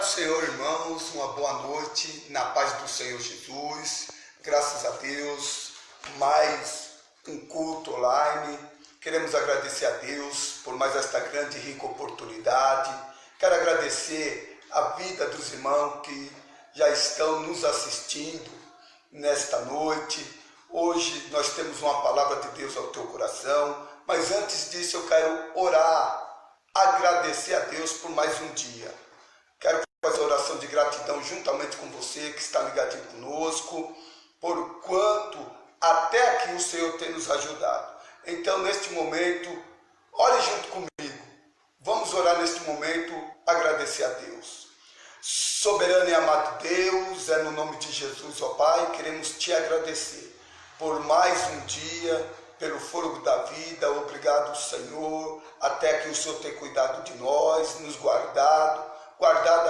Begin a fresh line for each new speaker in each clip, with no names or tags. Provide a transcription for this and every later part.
do Senhor, irmãos, uma boa noite, na paz do Senhor Jesus. Graças a Deus, mais um culto online. Queremos agradecer a Deus por mais esta grande e rica oportunidade. Quero agradecer a vida dos irmãos que já estão nos assistindo nesta noite. Hoje nós temos uma palavra de Deus ao teu coração, mas antes disso eu quero orar, agradecer a Deus por mais um dia. Quero fazer oração de gratidão juntamente com você que está ligadinho conosco, por quanto até aqui o Senhor tem nos ajudado. Então, neste momento, ore junto comigo. Vamos orar neste momento, agradecer a Deus. Soberano e amado Deus, é no nome de Jesus, ó Pai, queremos te agradecer por mais um dia, pelo fôlego da vida. Obrigado, Senhor, até que o Senhor tenha cuidado de nós, nos guardado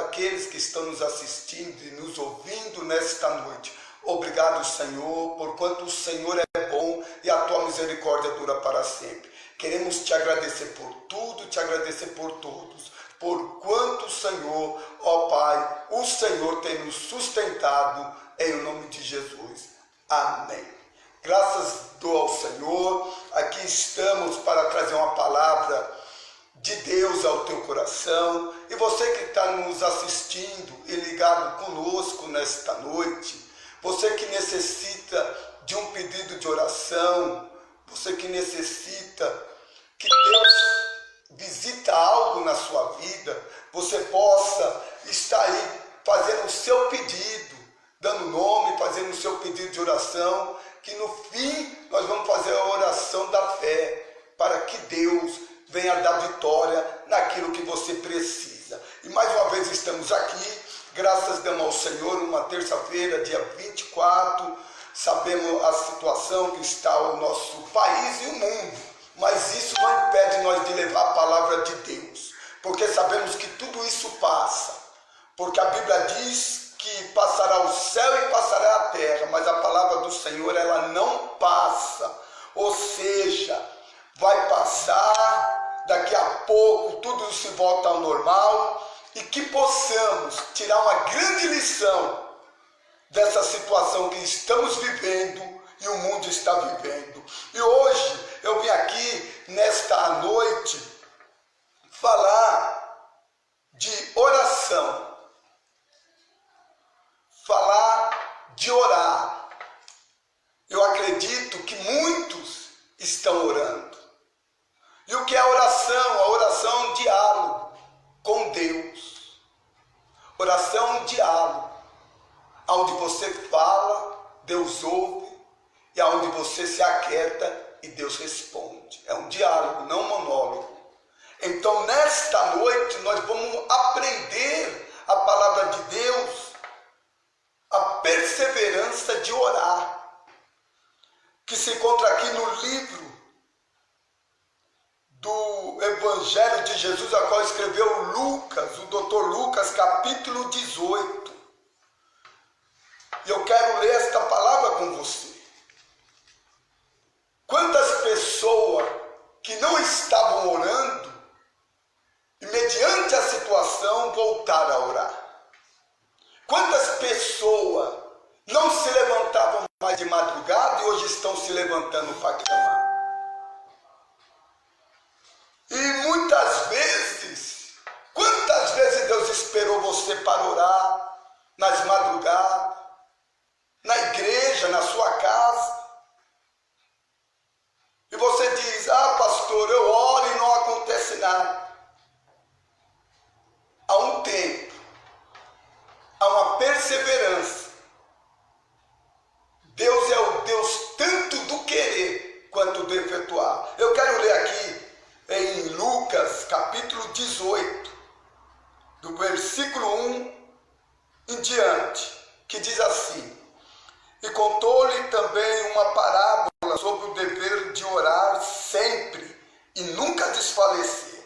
aqueles que estão nos assistindo e nos ouvindo nesta noite. Obrigado, Senhor, por quanto o Senhor é bom e a tua misericórdia dura para sempre. Queremos te agradecer por tudo, te agradecer por todos, por quanto, Senhor, ó Pai, o Senhor tem nos sustentado, em nome de Jesus. Amém. Graças dou ao Senhor. Aqui estamos para trazer uma palavra de Deus ao teu coração. E você que está nos assistindo e ligado conosco nesta noite, você que necessita de um pedido de oração, você que necessita que Deus visita algo na sua vida, você possa estar aí fazendo o seu pedido, dando nome, fazendo o seu pedido de oração, que no fim nós vamos fazer a oração da fé, para que Deus venha dar vitória naquilo que você precisa. E mais uma vez estamos aqui, graças damos ao Senhor, uma terça-feira, dia 24, sabemos a situação que está o nosso país e o mundo, mas isso não impede nós de levar a palavra de Deus, porque sabemos que tudo isso passa, porque a Bíblia diz que passará o céu e passará a terra, mas a palavra do Senhor, ela não passa, ou seja, vai passar, daqui a pouco tudo se volta ao normal, e que possamos tirar uma grande lição dessa situação que estamos vivendo e o mundo está vivendo. E hoje eu vim aqui, nesta noite, falar de oração, falar de orar. Eu acredito que muitos estão orando. E o que é oração? A oração é um diálogo com Deus. Oração é um diálogo, onde você fala, Deus ouve, e onde você se aquieta e Deus responde. É um diálogo, não um monólogo. Então, nesta noite, nós vamos aprender a palavra de Deus, a perseverança de orar, que se encontra aqui no livro do Evangelho de Jesus, a qual escreveu Lucas, o Dr. Lucas, capítulo 18. E eu quero ler esta palavra com você. Quantas pessoas que não estavam orando, e mediante a situação voltaram a orar. Quantas pessoas não se levantavam mais de madrugada e hoje estão se levantando para clamar. E muitas vezes, quantas vezes Deus esperou você para orar nas madrugadas, na igreja, na sua casa? E você diz: ah, pastor, eu oro e não acontece nada. Há um tempo, há uma perseverança. Deus é o Deus tanto do querer quanto do efetuar. Eu quero ler aqui em Lucas, capítulo 18, do versículo 1 em diante, que diz assim: e contou-lhe também uma parábola sobre o dever de orar sempre e nunca desfalecer,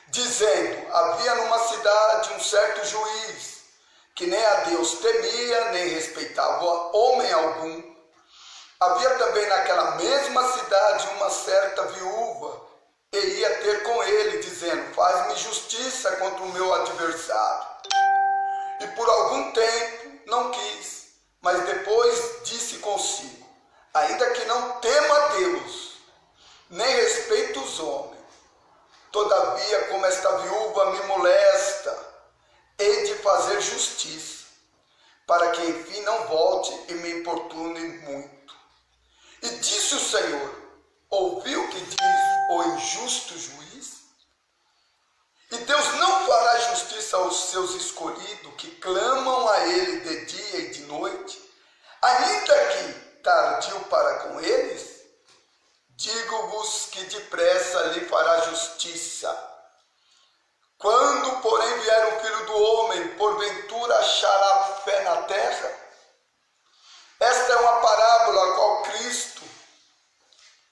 dizendo: havia numa cidade um certo juiz, que nem a Deus temia, nem respeitava homem algum. Havia também naquela mesma cidade uma certa viúva, e ia ter com ele, dizendo: faz-me justiça contra o meu adversário. e por algum tempo não quis, mas depois disse consigo: ainda que não tema a Deus, nem respeito os homens, todavia, como esta viúva me molesta, hei de fazer justiça, para que enfim não volte e me importune muito. E disse o Senhor: ouviu o que diz o injusto juiz? E Deus não fará justiça aos seus escolhidos, que clamam a Ele de dia e de noite, ainda que tardio para com eles? Digo-vos que depressa lhe fará justiça. Quando, porém, vier o Filho do Homem, porventura achará fé na terra? Esta é uma parábola a qual Cristo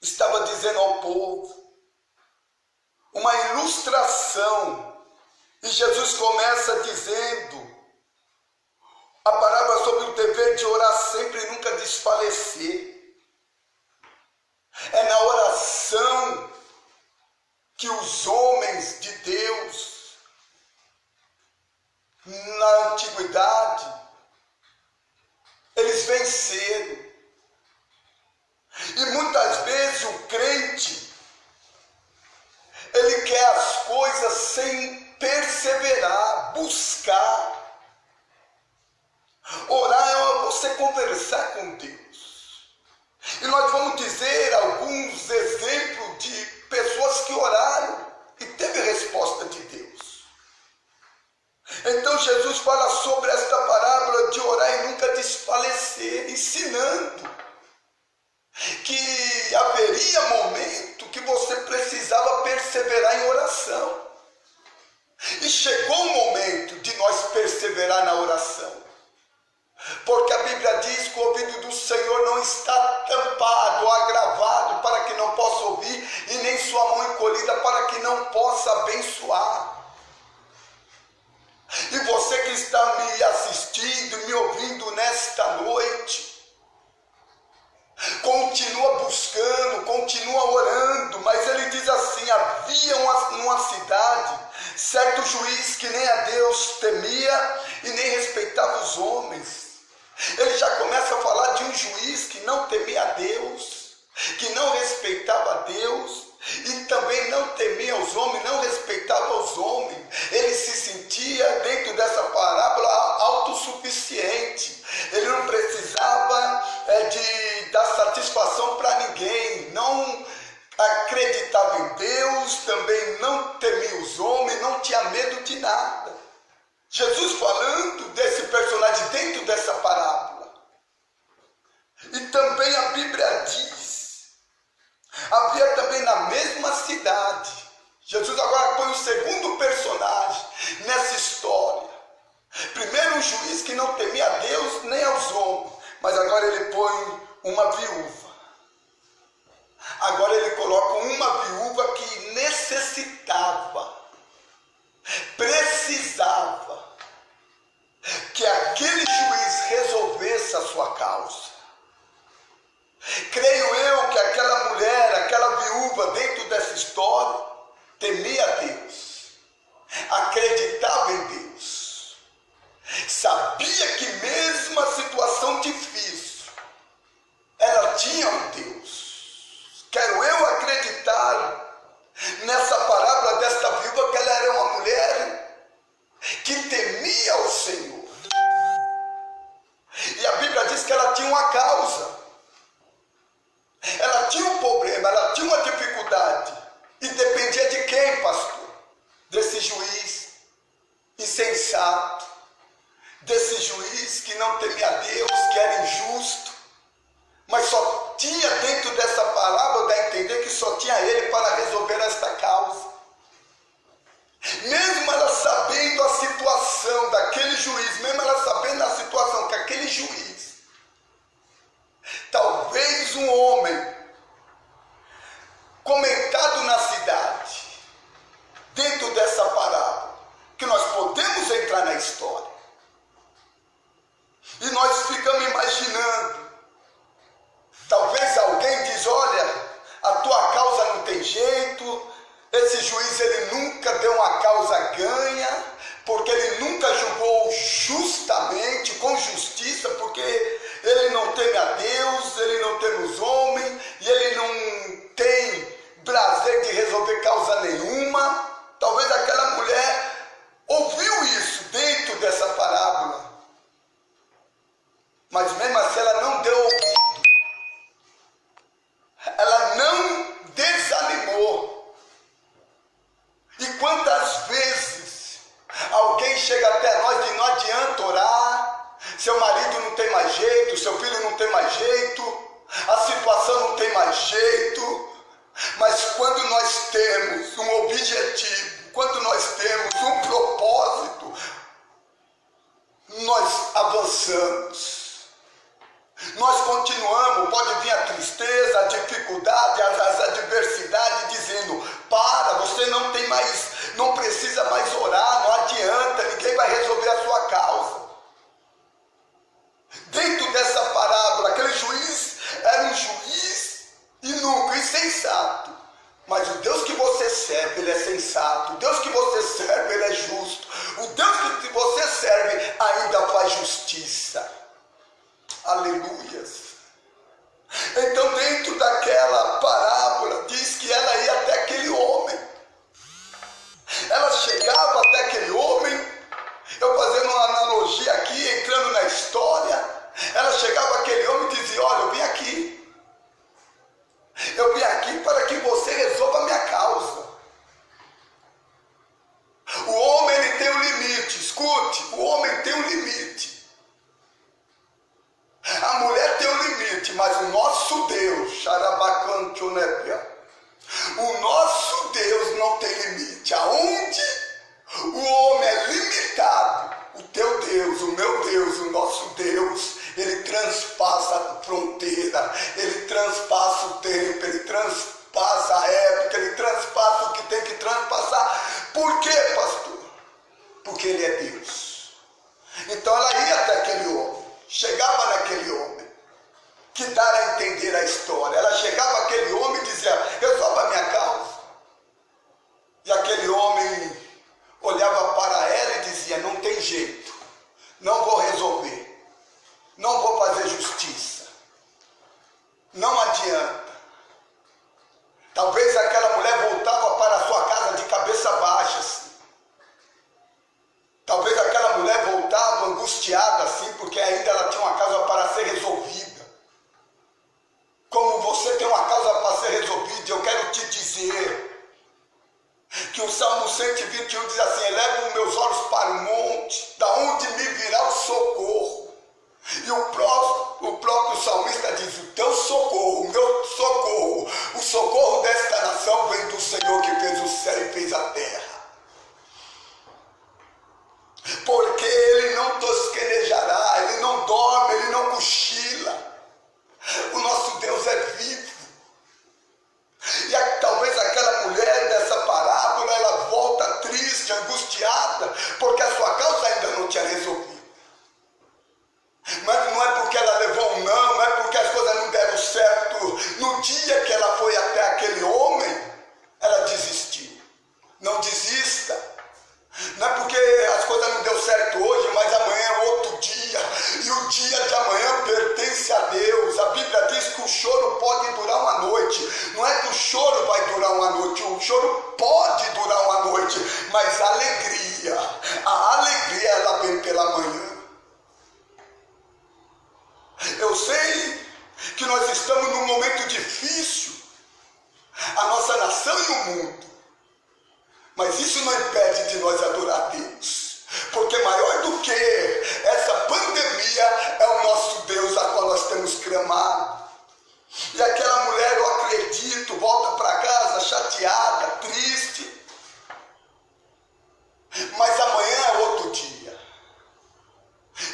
estava dizendo ao povo, uma ilustração, e Jesus começa dizendo a parábola sobre o dever de orar sempre e nunca desfalecer. É na oração que os homens de Deus, na antiguidade, eles venceram. E muitas vezes o crente, ele quer as coisas sem perseverar, buscar. Orar é você conversar com Deus. E nós vamos dizer alguns exemplos de pessoas que oraram e teve resposta de Deus. Então Jesus fala sobre esta parábola de orar e nunca desfalecer, ensinando que haveria momento que você precisava perseverar em oração. E chegou o momento de nós perseverar na oração. Porque a Bíblia diz que o ouvido do Senhor não está tampado ou agravado para que não possa ouvir, e nem sua mão encolhida para que não possa abençoar. E você que está me assistindo, me ouvindo nesta noite, continua buscando, continua orando, mas ele diz assim: havia numa cidade certo juiz que nem a Deus temia e nem respeitava os homens. Ele já começa a falar de um juiz que não temia a Deus, que não respeitava a Deus e também não temia os homens, não respeitava os homens. Ele se sentia, dentro dessa parábola, autossuficiente. Ele não precisava de dar satisfação para ninguém, não acreditava em Deus, também não temia os homens, não tinha medo de nada. Jesus falando desse personagem dentro dessa parábola. E também a Bíblia diz, havia também na mesma cidade, Jesus agora põe o segundo personagem nessa história. Primeiro um juiz que não temia a Deus nem aos homens, mas agora ele põe uma viúva. Agora ele coloca uma viúva que necessitava, precisava que aquele juiz resolvesse a sua causa. Creio eu que aquela mulher, aquela viúva dentro dessa história, temia a Deus, acreditava em Deus, sabia que mesmo a situação difícil, ela tinha um Deus. Quero eu acreditar nessa parábola desta viúva que ela era uma mulher que temia o Senhor. E a Bíblia diz que ela tinha uma causa. Ela tinha um problema, ela tinha uma dificuldade. E dependia de quem, pastor? Desse juiz insensato, desse juiz que não temia a Deus, que era injusto. Mas só tinha dentro dessa parábola, dá a entender que só tinha ele para resolver esta causa. Mesmo ela sabendo a situação daquele juiz, mesmo ela sabendo a situação que aquele juiz, talvez um homem comentado na cidade, dentro dessa parábola, que nós podemos entrar na história, e nós ficamos imaginando, talvez alguém diz: olha, a tua causa não tem jeito, esse juiz ele nunca deu uma causa ganha, porque ele nunca julgou Escute, o homem tem um limite. A mulher tem um limite, mas o nosso Deus, o nosso Deus não tem limite. Aonde o homem é limitado, o teu Deus, o meu Deus, o nosso Deus, ele transpassa a fronteira, ele transpassa o tempo, ele transpassa a época, ele transpassa o que tem que transpassar. Por quê, pastor? Porque ele é Deus. Então ela ia até aquele homem, chegava naquele homem, que dá a entender a história. Ela chegava àquele homem e dizia: resolva a minha causa. E aquele homem olhava para ela e dizia: não tem jeito, não vou resolver, não vou fazer justiça, não adianta. Talvez aquela mulher voltava para a sua casa de cabeça baixa, assim. Talvez aquela mulher voltava angustiada assim, porque ainda ela tinha uma causa para ser resolvida. Como você tem uma causa para ser resolvida, eu quero te dizer que o Salmo 121 diz assim: elevo os meus olhos para o monte, da onde me virá o socorro. E o próprio salmista diz: o teu socorro, o meu socorro, o socorro desta nação vem do Senhor que fez o céu e fez a terra. Porque ele não tosquenejará, ele não dorme, ele não cochila. O nosso Deus é vivo. E talvez aquela mulher dessa parábola, ela volta triste, angustiada, porque a sua causa ainda não tinha resolvido. Mas não é porque ela levou um não é porque as coisas não deram certo. No dia que ela foi até aquele homem, ela desistiu. Não desista. Não é porque as coisas não deu certo hoje, mas amanhã é outro dia. E o dia de amanhã pertence a Deus. A Bíblia diz que o choro pode durar uma noite. Não é que o choro vai durar uma noite. O choro pode durar uma noite. Mas a alegria ela vem pela manhã. Eu sei que nós estamos num momento difícil. A nossa nação e o mundo. Mas isso não impede de nós adorar a Deus. Porque maior do que essa pandemia é o nosso Deus a qual nós temos clamado. E aquela mulher, eu acredito, volta para casa chateada, triste. Mas amanhã é outro dia.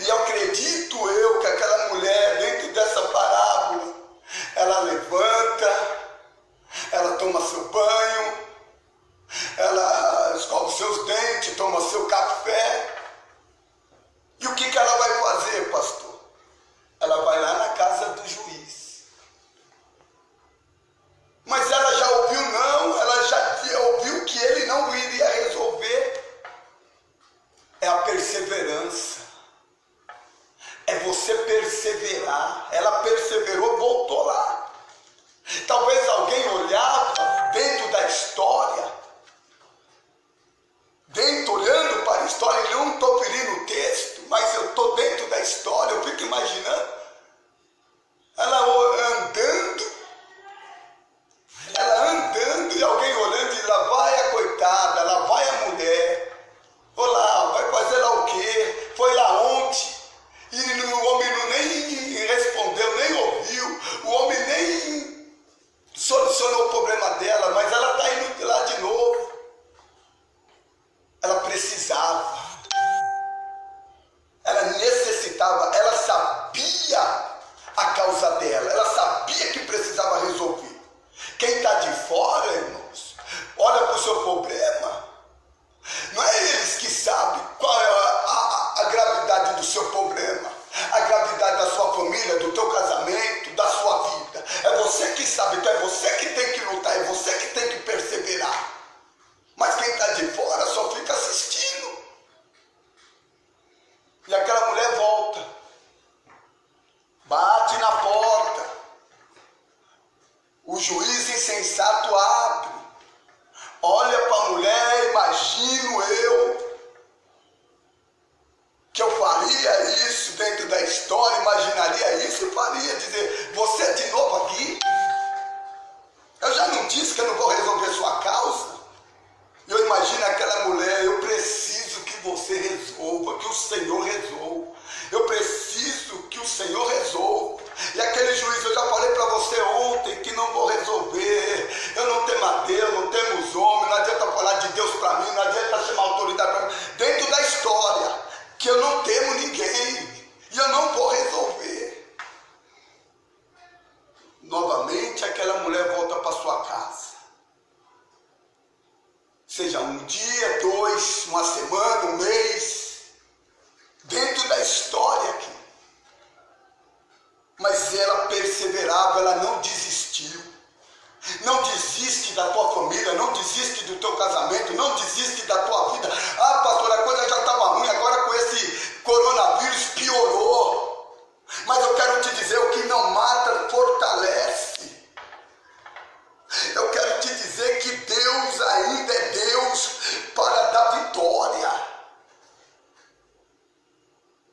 E eu acredito que aquela mulher, dentro dessa parábola, ela levanta, ela toma seu banho, ela escova seus dentes, toma seu café. E o que ela vai fazer, pastor? Ela vai lá na casa do juiz. Mas ela já ouviu não, ela já ouviu que ele não iria resolver. É a perseverança. É você perseverar. Ela perseverou, voltou lá. Talvez alguém olhava dentro da história, olhando para a história, eu não estou pedindo o texto, mas eu estou dentro da história, eu fico imaginando ela andando e alguém olhando e lá vai a coitada, lá vai a mulher, olá, vai fazer lá o quê? Foi lá ontem, e o homem nem respondeu, nem ouviu, o homem nem solucionou o problema dela, mas ela está indo lá de novo. Ela precisava, ela necessitava, ela sabia a causa dela, ela sabia que precisava resolver. Quem está de fora, irmãos, olha para o seu problema, não é eles que sabem qual é a gravidade do seu problema, a gravidade da sua família, do teu casamento, da sua vida. É você que sabe, então é você que tem que lutar, é você que tem que perseverar. Mas quem está de fora só fica assistindo. uma semana, um mês, dentro da história aqui. Mas ela perseverava, ela não desistiu. Não desiste da tua família, não desiste do teu casamento, não desiste da tua vida. Ah, pastor, a coisa já estava ruim, agora com esse coronavírus piorou. Mas eu quero te dizer, o que não mata, fortalece. Eu quero te dizer que Deus ainda é Deus para dar vitória.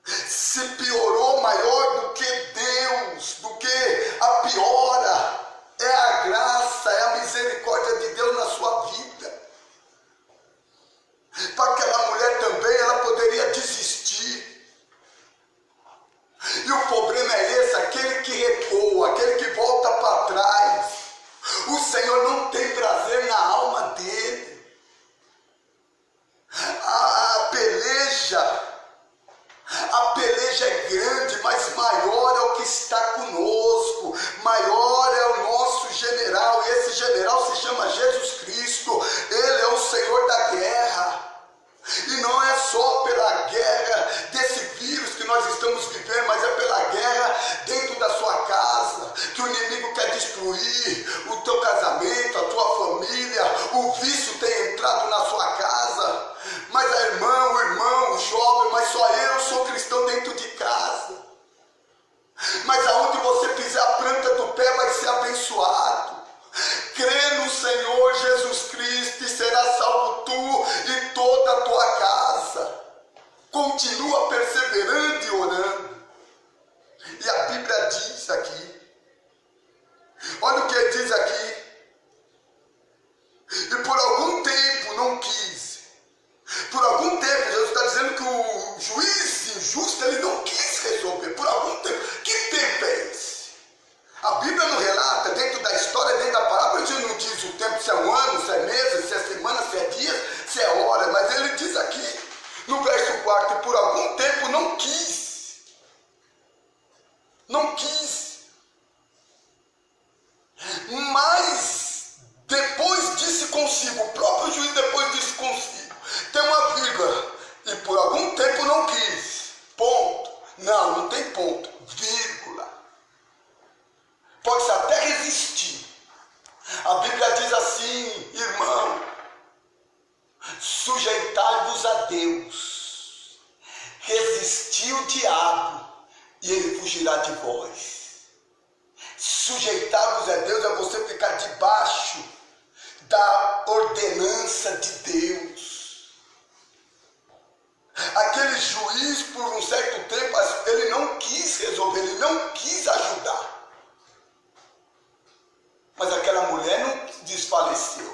Se piorou, maior do que Deus, do que a piora, é a graça, é a misericórdia de Deus na sua vida. Para aquela mulher também, ela poderia desistir. E o problema é esse, aquele que recua, aquele que volta para trás. O Senhor não tem prazer na alma dele. A peleja é grande, mas maior é o que está conosco. Maior é o nosso general. E esse general se chama Jesus Cristo. Ele é o Senhor da guerra. E não é só pela guerra desse vírus que nós estamos vivendo, mas é pela guerra dentro da sua casa, que o inimigo quer destruir o teu casamento, a tua família. O vício tem entrado na sua casa. Mas a irmã, o irmão, o jovem, mas só eu sou cristão dentro de casa. Mas aonde você pisar a planta do pé vai ser abençoado. Crê no Senhor Jesus Cristo e será salvo tu e toda a tua casa. Continua perseverando e orando. E a Bíblia diz aqui, olha o que diz aqui. E por algum tempo não quis. Por algum tempo, Jesus está dizendo que o juiz injusto, ele não quis resolver. Por algum tempo. Que tempo é esse? A Bíblia não relata, dentro da história, dentro da palavra, ele não diz o tempo, se é um ano, se é meses, se é semana, se é dias, se é hora. Mas ele diz aqui, no verso 4, por algum tempo não quis. Não quis. Mas, depois disse consigo, o próprio juiz depois disse consigo, tem uma vírgula, e por algum tempo não quis, ponto. Não, não tem ponto, vírgula. Pode-se até resistir. A Bíblia diz assim, irmão, sujeitai-vos a Deus, resisti o diabo e ele fugirá de vós. Sujeitar-vos a Deus é você ficar debaixo da ordenança de Deus. Aquele juiz, por um certo tempo, ele não quis resolver, ele não quis ajudar. Mas aquela mulher não desfaleceu.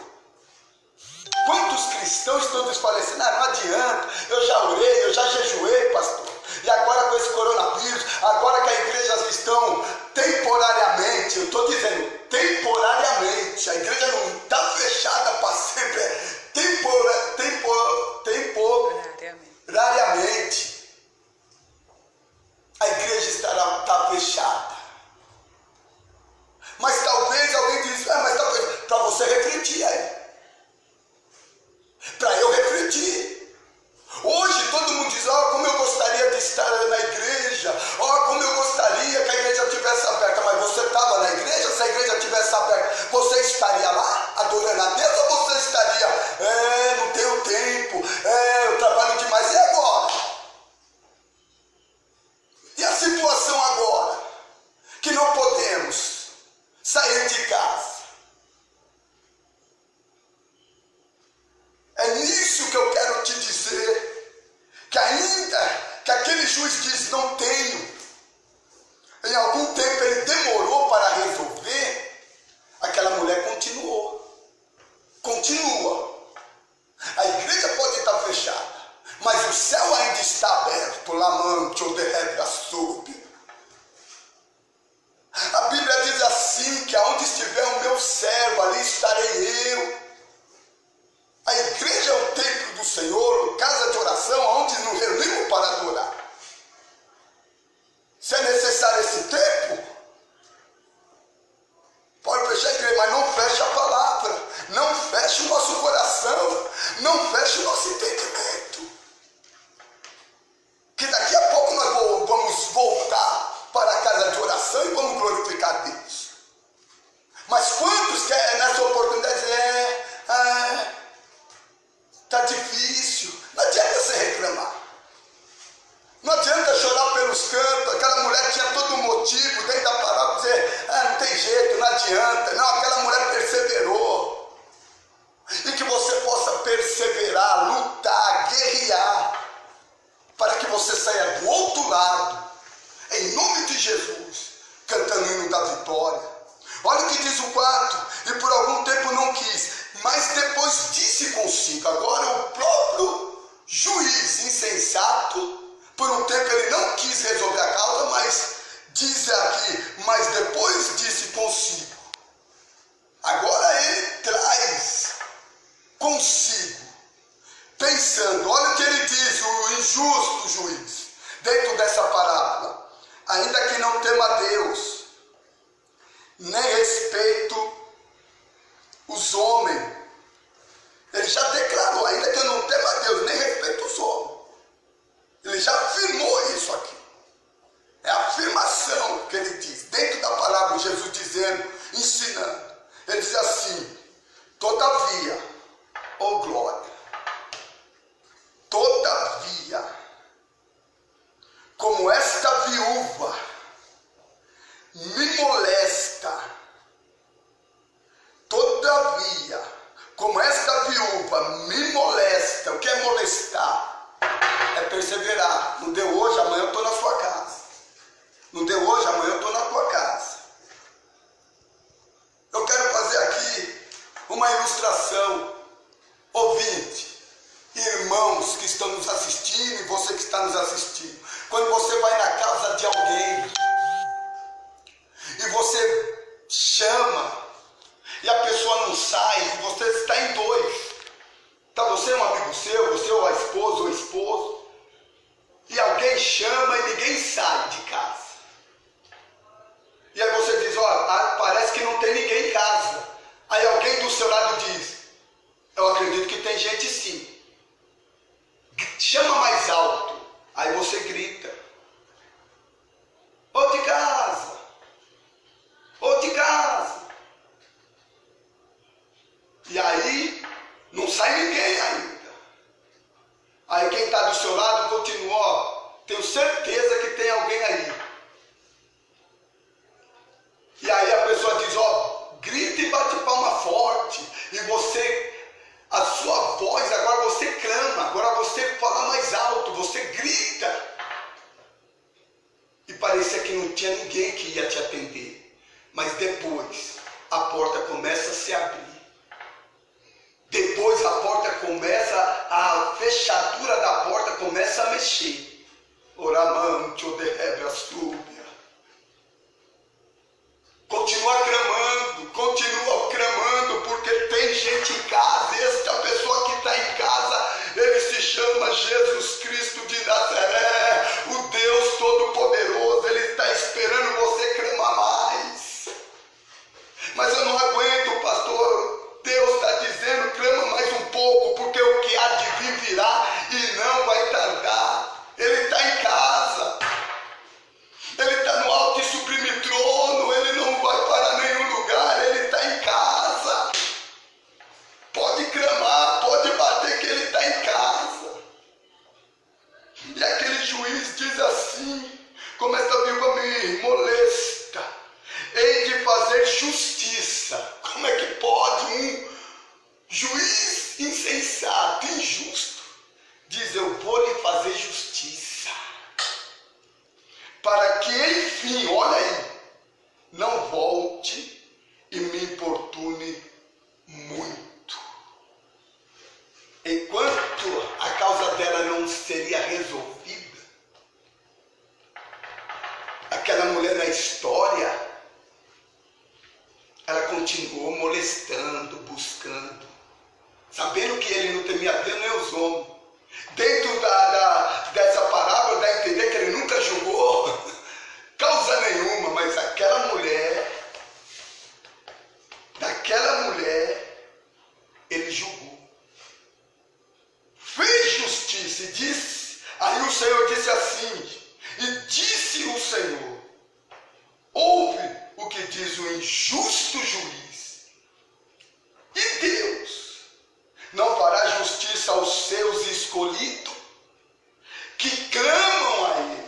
Quantos cristãos estão desfalecendo? Ah, não adianta, eu já orei, eu já jejuei, pastor. E agora com esse coronavírus, agora que as igrejas estão temporariamente, eu estou dizendo temporariamente, a igreja não está fechada para sempre, temporariamente. A igreja está fechada. Mas talvez alguém diz, mas talvez, para você refletir aí. Para eu refletir. Hoje todo mundo diz, como eu gostaria de estar na igreja, como eu gostaria que a igreja estivesse aberta, mas você estava na igreja, se a igreja estivesse aberta, você estaria lá adorando a Deus ou você estaria, não tenho tempo, eu trabalho demais, e agora? E a situação agora? Que não podemos sair de casa. É nisso que eu quero te dizer, que ainda que aquele juiz diz não tenho, em algum tempo ele demorou para resolver, aquela mulher continua. A igreja pode estar fechada, mas o céu ainda está aberto, lamante ou de regra sob. A Bíblia diz assim, que aonde estiver o meu servo, ali estarei eu. A igreja é o templo do Senhor, casa de oração, onde nos reunimos para adorar. Se é necessário esse tempo, pode fechar a igreja, mas não feche a palavra, não feche o nosso coração, não feche o nosso entendimento. saia do outro lado, em nome de Jesus, cantando o hino da vitória. Olha o que diz o 4, e por algum tempo não quis, mas depois disse consigo. Agora o próprio juiz insensato, por um tempo ele não quis resolver a causa, mas diz aqui, mas depois disse consigo. Agora ele traz consigo, pensando, olha o que ele diz, o injusto juiz, dentro dessa parábola. Ainda que não tema a Deus, nem respeito os homens. Ele já declarou, ainda que eu não tema a Deus, nem respeito os homens. Ele já afirmou isso aqui. É a afirmação que ele diz, dentro da palavra, Jesus dizendo, ensinando. Ele diz assim, todavia, ó glória, todavia, como esta viúva me molesta, todavia, como esta viúva me molesta. O que é molestar? É perseverar. Não deu hoje, amanhã eu estou na sua casa. Não deu hoje, amanhã eu estou na tua casa. Eu quero fazer aqui uma ilustração. Ouvinte, irmãos que estão nos assistindo e você que está nos assistindo. Quando você vai na casa de alguém e você chama e a pessoa não sai, você está em dois. Tá, você é um amigo seu, você é a esposa ou esposo, e alguém chama e ninguém sai de casa. E aí você diz, ó, parece que não tem ninguém em casa. Aí alguém do seu lado diz, eu acredito que tem gente sim. Chama mais alto. Aí você grita, ô de casa, ô de casa. E aí não sai ninguém ainda. Aí quem está do seu lado continua, ó, tenho certeza que tem alguém aí. E aí a pessoa diz, ó, grita e bate palma forte. E você, a sua voz, agora você clama, agora você fala mais alto, você grita. E parecia que não tinha ninguém que ia te atender. Mas depois a porta começa a se abrir. Depois a porta começa, a fechadura da porta começa a mexer. Oramante, o derrebe a súbia. Continua clamando, porque tem gente em casa. Esta pessoa que está em casa, ele se chama Jesus Cristo de Nazaré, o Deus Todo-Poderoso. Ele está esperando você clamar mais. Mas eu não aguento, pastor. Deus está dizendo, clama mais um pouco, porque o que há de vir virá e não vai tardar. Ele está em casa. Ele está no alto e sublime trono. Ele não vai para nenhum lugar. Ele está em casa. Pode clamar, pode bater que ele está em casa. E aquele juiz diz assim, como esta viúva me molesta, hei de fazer justiça. Como é que pode um juiz insensato, injusto, diz, eu vou lhe fazer justiça, para que enfim, olha aí, não volte e me importune muito. Enquanto a causa dela não seria resolvida, aquela mulher na história, ela continuou molestando, buscando, sabendo que ele não temia Deus nem os homens. Dentro dessa parábola dá a entender que ele nunca julgou causa nenhuma, mas daquela mulher, ele julgou. Fez justiça e disse, aí o Senhor disse assim, e disse o Senhor, ouve o que diz o injusto juiz. E Deus não fará justiça aos seus escolhidos, que clamam a Ele.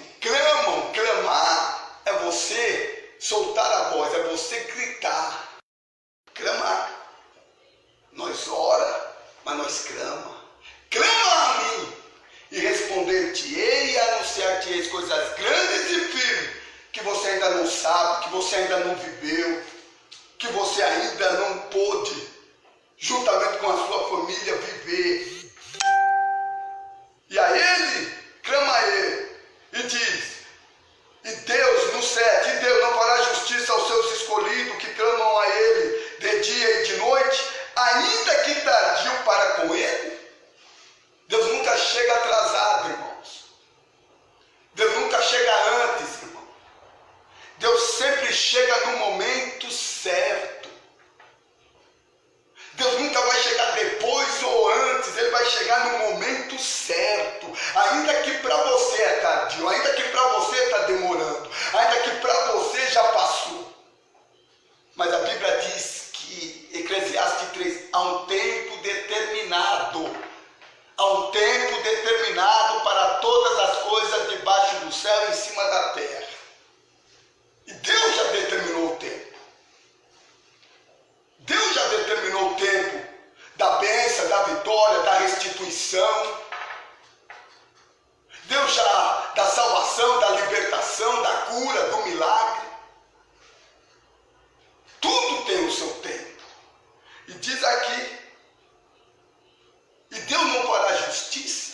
Clamar é você soltar a voz, é você gritar. Clamar. Nós ora, mas nós clama. Clama a mim e responder converter-te-ei e anunciar-te-ei coisas grandes e firmes, que você ainda não sabe, que você ainda não viveu, que você ainda não pôde, juntamente com a sua família, viver. E a ele, clama a ele, e diz, e Deus, no 7, e Deus não fará justiça aos seus escolhidos, que clamam a ele de dia e de noite, ainda que tardio para com ele. Deus nunca chega atrasado, irmãos. Deus nunca chega antes, irmão. Deus sempre chega no momento certo. Deus nunca vai chegar depois ou antes, Ele vai chegar no momento certo. Ainda que para você é tardio, ainda que para você está demorando, ainda que para você já passou. Mas a Bíblia diz que, Eclesiastes 3, há um tempo determinado. Há um tempo determinado para todas as coisas debaixo do céu e em cima da terra. E Deus já determinou o tempo. Deus já determinou o tempo da bênção, da vitória, da restituição. Deus já da salvação, da libertação, da cura, do milagre. Tudo tem o seu tempo. E diz aqui, e Deus não fará justiça.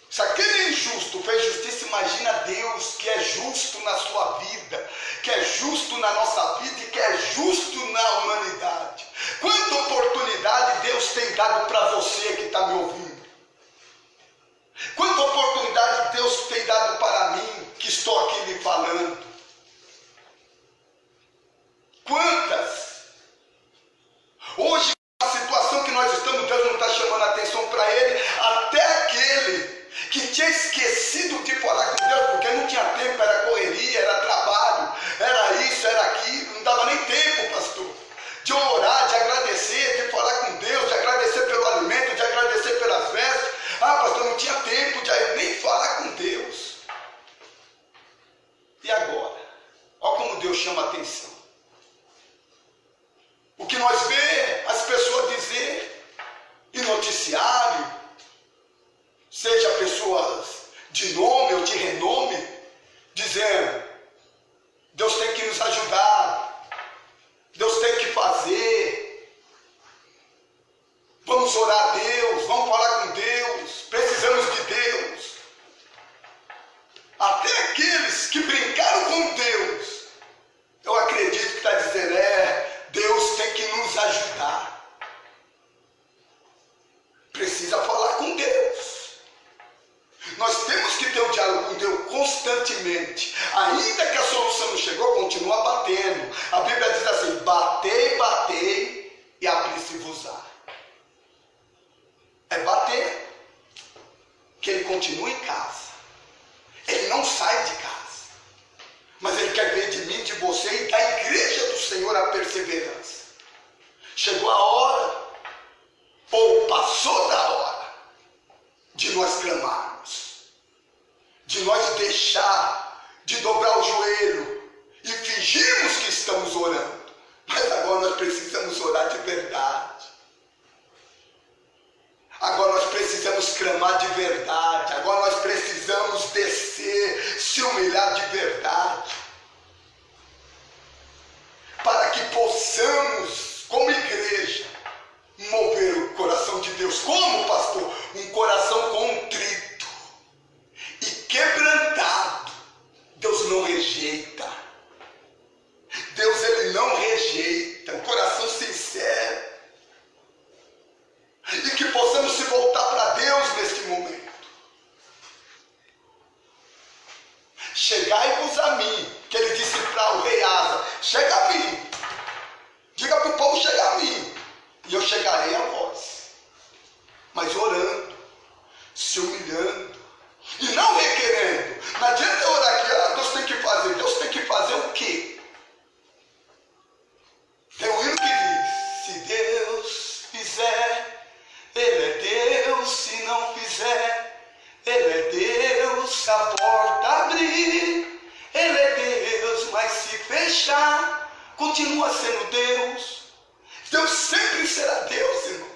Se aquele injusto fez justiça, imagina Deus que é justo na sua vida, que é justo na nossa vida e que é justo na humanidade. Quanta oportunidade Deus tem dado para você que está me ouvindo. Quanta oportunidade Deus tem dado para mim que estou aqui lhe falando. Quantas? Hoje, a situação que nós estamos, Deus não está chamando a atenção para ele, até aquele que tinha esquecido de falar com Deus, porque não tinha tempo, era correria, era trabalho, era isso, era aquilo, não dava nem tempo, pastor, de orar, de agradecer, de falar com Deus, de agradecer pelo alimento, de agradecer pelas vestes. Ah, pastor, não tinha tempo de nem falar com Deus. E agora? Olha como Deus chama a atenção. O que nós vê as pessoas dizer em noticiário, seja pessoas de nome ou de renome, dizendo, Deus tem que nos ajudar, Deus tem que fazer, vamos orar a Deus, vamos falar com Deus, precisamos de Deus. Até aqueles que brincaram com Deus, eu acredito que está dizendo, Deus tem que nos ajudar. Precisa falar com Deus. Nós temos que ter um diálogo com Deus constantemente. Ainda que a solução não chegou, continua batendo. A Bíblia diz assim, batei, batei e abri-se-vos-á. É bater. Que ele continua em casa. Ele não sai de casa. Mas ele quer ver de mim, de você e da igreja do Senhor a perseverança. Chegou a hora, ou passou da hora, de nós clamarmos, de nós deixar de dobrar o joelho e fingirmos que estamos orando. Mas agora nós precisamos orar de verdade. Agora nós precisamos clamar de verdade. Agora nós precisamos descer, se humilhar de verdade. Para que possamos, como igreja, mover o coração de Deus. Como, pastor? Um coração contrito e quebrantado. Deus não rejeita. Deus, ele não rejeita. Um coração sincero. E que possamos se voltar para Deus neste momento. Chegai-vos a mim, que ele disse para o rei Asa, chega a mim, diga para o povo chegar a mim, e eu chegarei a vós, mas orando, se humilhando, e não requerendo. Não adianta eu orar aqui, Deus tem que fazer. Deus tem que fazer o quê? Tem um hino que diz, se Deus fizer, ele é Deus, se não fizer, ele é Deus, se a porta abrir, ele é Deus, mas se fechar, continua sendo Deus. Deus sempre será Deus, irmão.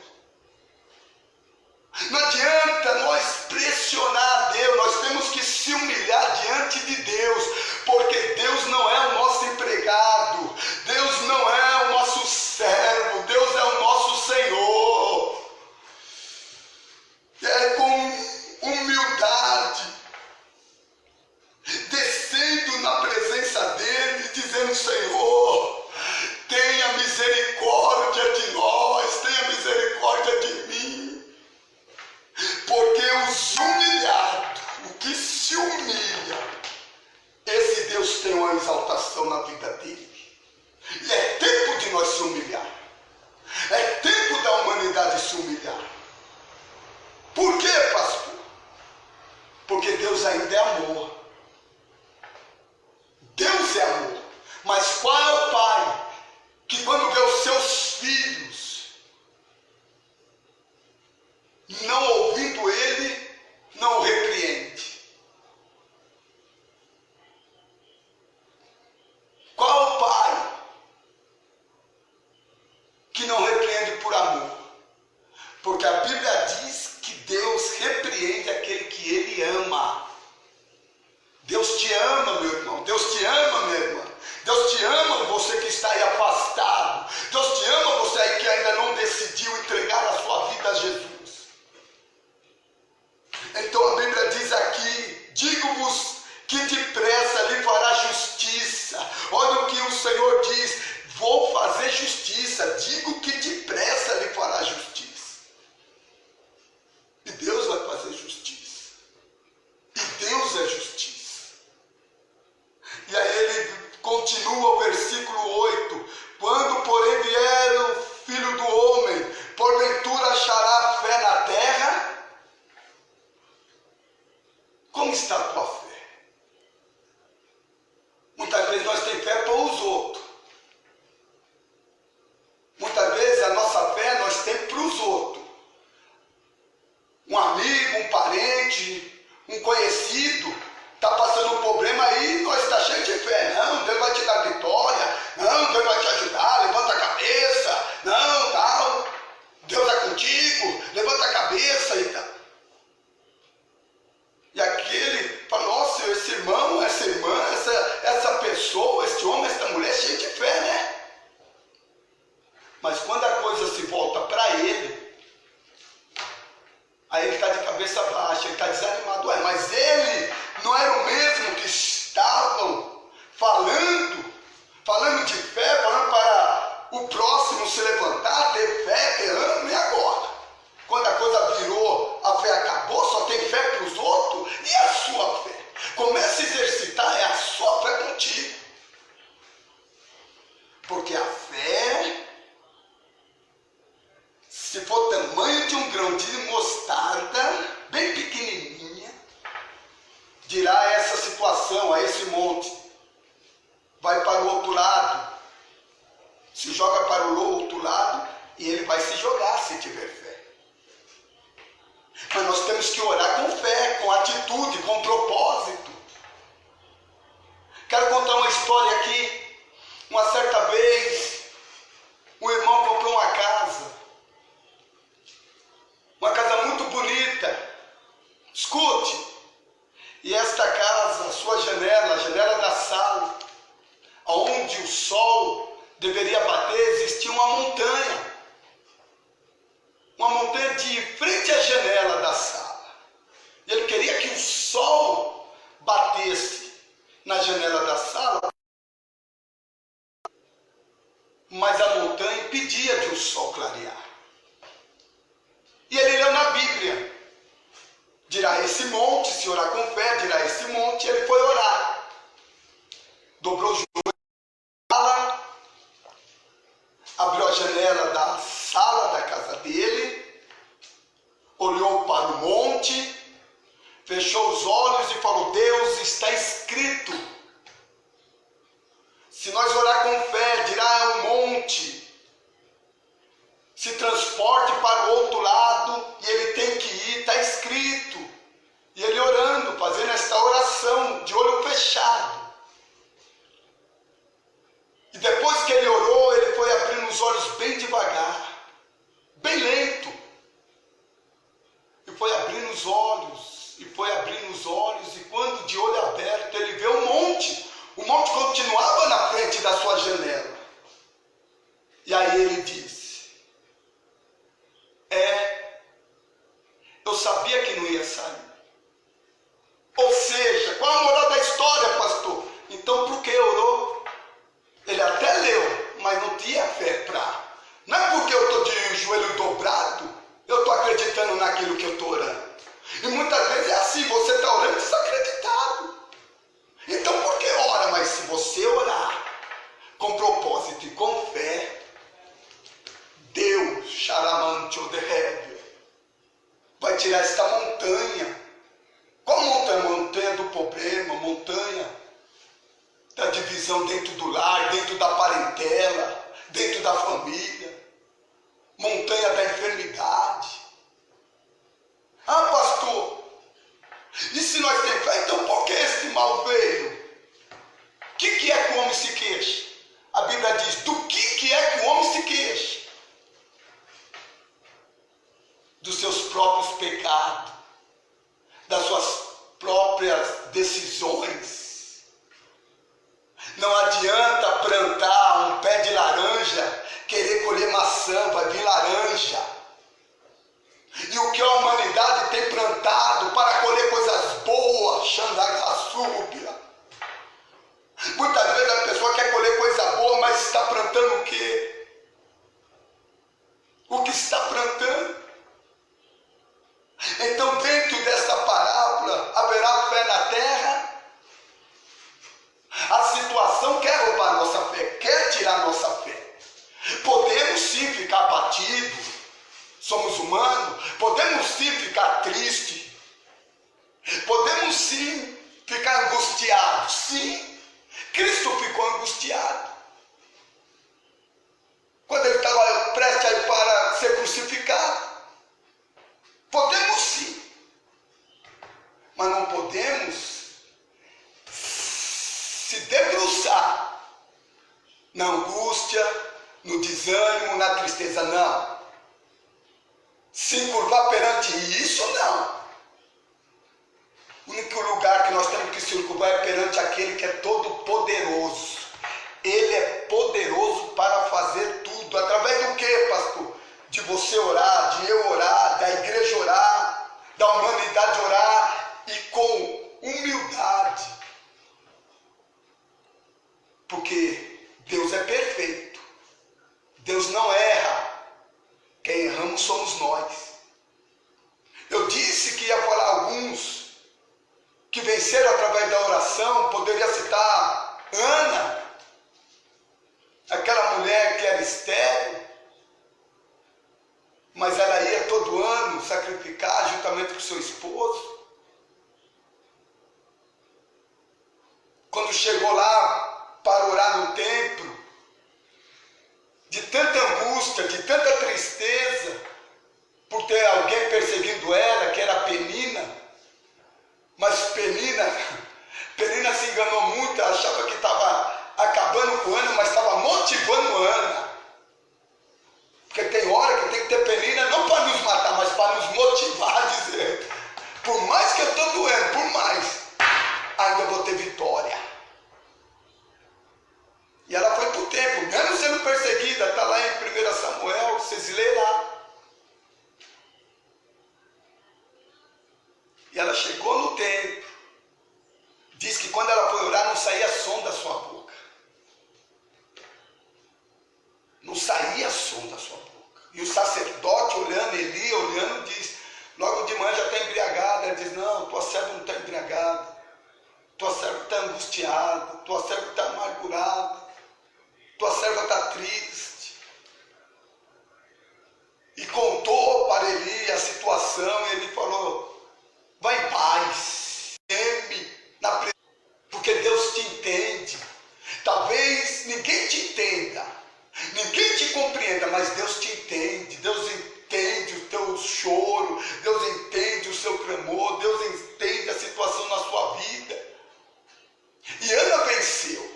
Não adianta nós pressionarmos Deus humilhado, o que se humilha, esse Deus tem uma exaltação na vida dele. E é tempo de nós se humilhar. É tempo da humanidade se humilhar. Por quê, pastor? Porque Deus ainda é amor. Deus é amor. Mas qual é o pai que quando vê os seus filhos não ouvindo ele, não o repreende? Qual é o pai que não repreende por amor? Porque a Bíblia diz que Deus repreende aquele que ele ama. Deus te ama, meu irmão. Deus te ama, minha irmã. Deus te ama, você que está aí afastado. Deus te ama, você aí que ainda não decidiu entregar a sua vida a Jesus. Então a Bíblia diz aqui: digo-vos que depressa lhe fará justiça. Olha o que o Senhor diz: vou fazer justiça. Digo que depressa lhe fará justiça. E Deus vai fazer justiça. E Deus é justiça. E aí ele continua o versículo 8. Quando, porém, vier o Filho do Homem, porventura achará fé na terra? Como está a tua fé? Muitas vezes nós temos fé para os outros. Muitas vezes a nossa fé nós temos para os outros. Um amigo, um parente, um conhecido está passando um problema aí, nós está cheio de fé. Não, Deus vai te dar vitória. Não, Deus vai te ajudar. Levanta a cabeça. Não, tal. Deus é contigo. Levanta a cabeça e tal. E aquele fala: nossa, esse irmão, essa irmã, essa pessoa, esse homem, essa mulher é cheio de fé, né? Mas quando a coisa se volta para ele, aí ele está de cabeça baixa, ele está desanimado. Ué, mas ele não era o mesmo que estavam falando de fé, falando para o próximo se levantar, ter fé, ter ânimo, e agora? Quando a coisa virou, a fé acabou, só tem fé para os outros, e a sua fé? Comece a exercitar, é a sua fé contigo. Porque a fé, se for tamanho de um grão de mostarda, bem pequenininha, dirá a essa situação, a esse monte: vai para o outro lado, se joga para o outro lado, e ele vai se jogar se tiver fé. Mas nós temos que orar com fé, com atitude, com propósito. Quero contar uma história aqui. Uma certa vez, um irmão comprou uma casa muito bonita. Escute. E esta casa, sua janela, a janela da sala, onde o sol deveria bater, existia uma montanha. Uma montanha de frente à janela da sala. E ele queria que o sol batesse na janela da sala, mas a montanha impedia de o sol clarear. E ele leu na Bíblia: dirá esse monte, se orar com fé, dirá esse monte. Ele foi orar, dobrou o joelho na sala, abriu a janela da sala da casa dele, olhou para o monte, fechou os olhos e falou: Deus, está escrito, se nós orar com fé, dirá o monte, se transporte para o outro lado, e ele tem que ir, está escrito. E ele orando, fazendo esta oração de olho fechado. E depois que ele orou, ele foi abrindo os olhos bem devagar, bem lento. E foi abrindo os olhos, e foi abrindo os olhos, e quando de olho aberto ele vê um monte. O monte continuava na frente da sua janela. E aí ele disse: eu sabia que não ia sair. divisão dentro do lar, dentro da parentela, dentro da família, montanha da enfermidade. Ah, pastor, e se nós temos fé, então por que esse mal veio? O que é que o homem se queixa? A Bíblia diz, do que é que o homem se queixa? Dos seus próprios pecados, das suas próprias decisões. Não adianta plantar um pé de laranja, querer colher maçã, vai vir laranja. E o que a humanidade tem plantado para colher coisas boas, xandagasúbia. Muitas vezes a pessoa quer colher coisa boa, mas está plantando o quê? O que está plantando? Então, dentro dessa parábola, haverá fé na terra? A situação quer roubar nossa fé, quer tirar nossa fé. Podemos sim ficar abatidos, somos humanos, podemos sim ficar tristes, podemos sim ficar angustiados, sim. Cristo ficou angustiado quando ele estava prestes a ir para ser crucificado. Podemos sim, mas não podemos se debruçar na angústia, no desânimo, na tristeza, não. Se encurvar perante isso, não. O único lugar que nós temos que se encurvar é perante aquele que é todo poderoso. Ele é poderoso para fazer tudo. Através do que, pastor? De você orar, de eu orar, da igreja orar, da humanidade orar e com humildade. Porque Deus é perfeito. Deus não erra. Quem erramos somos nós. Eu disse que ia falar alguns que venceram através da oração. Poderia citar Ana, aquela mulher que era estéril, mas ela ia todo ano sacrificar juntamente com seu esposo. Quando chegou lá para orar no templo, de tanta angústia, de tanta tristeza, por ter alguém perseguindo ela, que era Penina, mas Penina se enganou muito, achava que estava acabando com Ana, mas estava motivando Ana. Porque tem hora que tem que ter Penina, não para nos matar, mas para nos motivar a dizer, por mais que eu estou doendo, por mais, ainda vou ter vitória. E ela foi para o templo, mesmo sendo perseguida, está lá em 1 Samuel, vocês leram lá. E ela chegou no templo, diz que quando ela foi orar não saía som da sua boca. Não saía som da sua boca. E o sacerdote olhando, Eli olhando, diz, logo de manhã já está embriagada. Ela diz, não, tua serva não está embriagada. Tua serva está angustiada. Tua serva está amargurada. Tua serva está triste. E contou para Eli a situação. E ele falou, vai em paz. Teme na presença. Porque Deus te entende. Talvez ninguém te entenda. Ninguém te compreenda, mas Deus te entende. Deus entende o teu choro. Deus entende o seu clamor. Deus entende a situação na sua vida. E Ana venceu.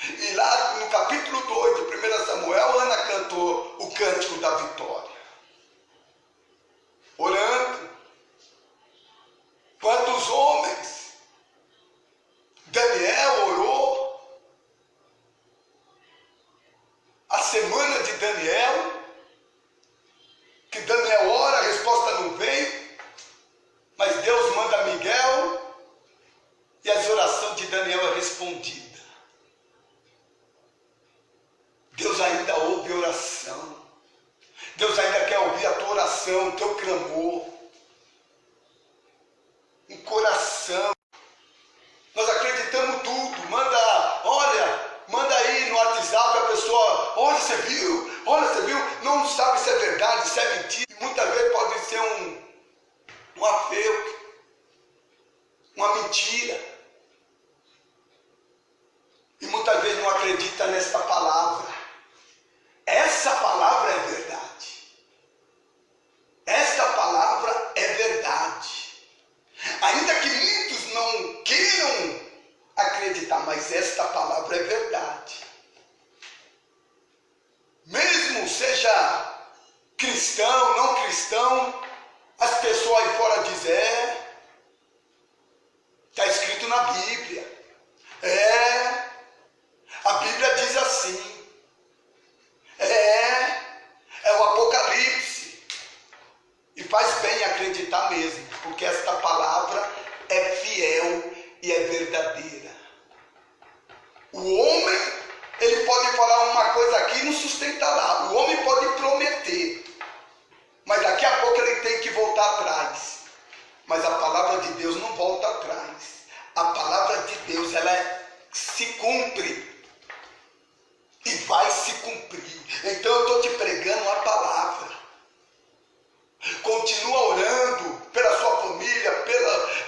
E lá no capítulo 2 de 1 Samuel, Ana cantou o cântico da vitória. Orando. Quantos homens? Daniel orou. A semana de Daniel, que Daniel ora, a resposta não vem, mas Deus manda Miguel e as orações de Daniel é respondida. Deus ainda ouve oração. Deus ainda quer ouvir a tua oração, o teu clamor. Um coração. Nós acreditamos tudo. Manda aí no WhatsApp a pessoa, olha, você viu? Não sabe se é verdade, se é mentira. E muitas vezes pode ser uma fake, uma mentira. esta palavra é verdade. Mesmo seja cristão, não cristão, as pessoas aí fora dizem, está escrito na Bíblia. A Bíblia diz assim. É o Apocalipse. E faz bem acreditar mesmo, porque esta palavra é fiel e é verdadeira. O homem, ele pode falar uma coisa aqui e não sustenta lá. O homem pode prometer, mas daqui a pouco ele tem que voltar atrás. Mas a palavra de Deus não volta atrás. A palavra de Deus, ela se cumpre e vai se cumprir. Então eu estou te pregando a palavra. Continua orando pela sua família,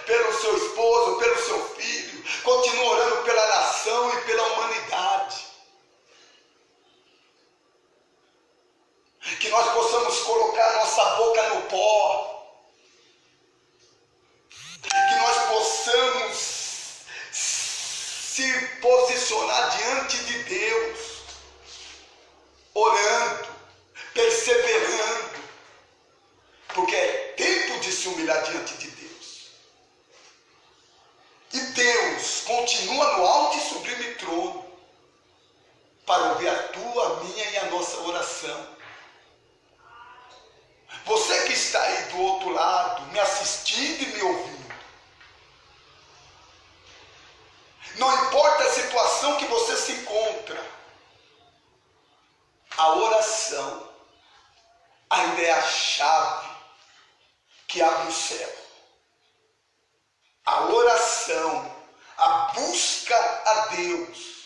pelo seu esposo, pelo seu filho. Continua orando pela nação e pela humanidade. Que nós possamos colocar nossa boca no pó. Que nós possamos se posicionar diante de Deus, orando, perseverando, porque é tempo de se humilhar diante de Deus. E Deus continua no alto e sublime trono para ouvir a tua, a minha e a nossa oração. Você que está aí do outro lado, me assistindo e me ouvindo, não importa a situação que você se encontra, a oração ainda é a chave que abre o céu. A oração, a busca a Deus,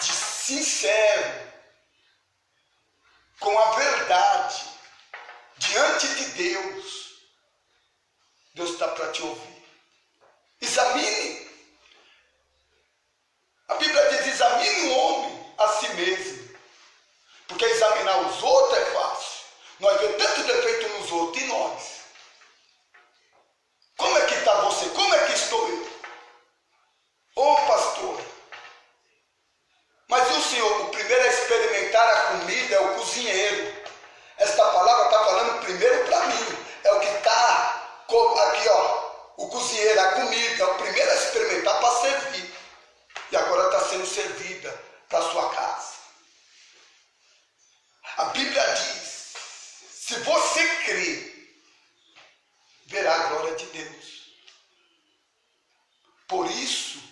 de sincero, com a verdade, diante de Deus, Deus está para te ouvir. Examine. A Bíblia diz, examine o homem a si mesmo. Porque examinar os outros é fácil. Nós vemos tanto defeito nos outros e nós. Como é que está você? Como é que estou eu? Ô pastor, mas o senhor, o primeiro a experimentar a comida é o cozinheiro. Esta palavra está falando primeiro para mim. É o que está aqui, ó. O cozinheiro, a comida, é o primeiro a experimentar para servir. E agora está sendo servida para a sua casa. A Bíblia diz, se você crer, verá a glória de Deus. Por isso,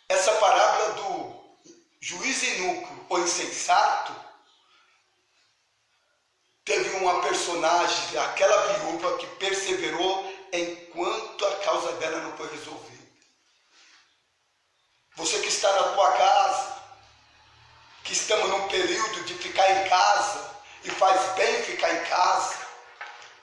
essa parábola do juiz inúquo ou insensato, teve uma personagem, aquela viúva que perseverou enquanto a causa dela não foi resolvida. Você que está na tua casa, que estamos num período de ficar em casa, e faz bem ficar em casa,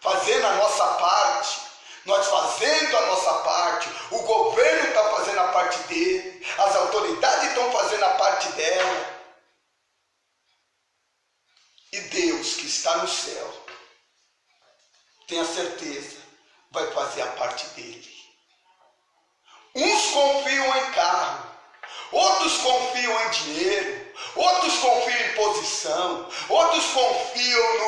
fazendo a nossa parte, nós fazendo a nossa parte, o governo está fazendo a parte dele, as autoridades estão fazendo a parte dela, e Deus que está no céu, tenha certeza, vai fazer a parte dele. Uns confiam em carro, outros confiam em dinheiro, outros confiam em posição, outros confiam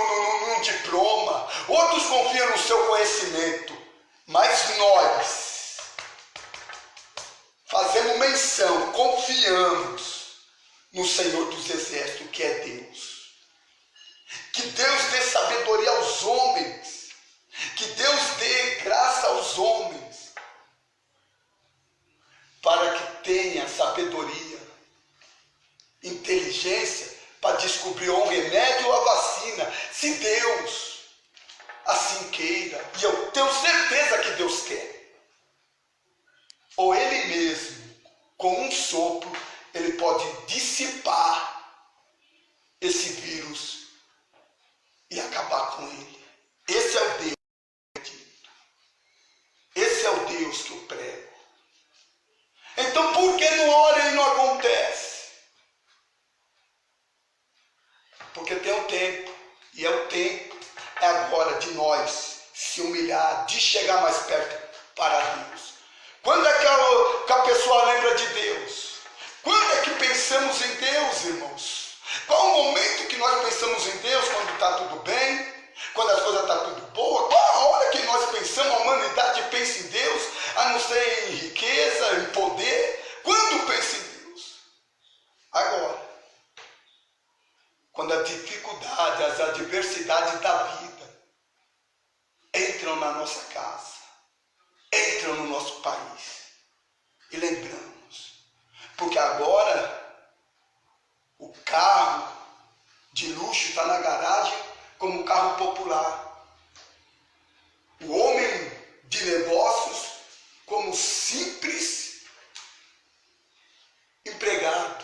num diploma, outros confiam no seu conhecimento. Mas nós fazemos menção, confiamos no Senhor dos Exércitos, que é Deus. Que Deus dê sabedoria aos homens, que Deus dê graça aos homens, para que tenha sabedoria, inteligência, para descobrir ou um remédio ou a vacina, se Deus assim queira, e eu tenho certeza que Deus quer. Ou Ele mesmo, com um sopro, Ele pode dissipar esse vírus e acabar com ele. Esse é o Deus. Esse é o Deus que eu prego. Então por que não ora e não acontece? Porque tem um tempo, e é o tempo, agora de nós se humilhar, de chegar mais perto para Deus. Quando é que a pessoa lembra de Deus? Quando é que pensamos em Deus, irmãos? Qual o momento que nós pensamos em Deus? Quando está tudo bem? Quando as coisas estão tudo boa? Qual a hora que nós pensamos, a humanidade pensa em Deus, a não ser em riqueza, em poder? Quando pensa em Deus? Agora. Quando a dificuldade, as adversidades da vida entram na nossa casa, entram no nosso país. E lembramos, porque agora o carro de luxo está na garagem como carro popular. O homem de negócios como simples empregado.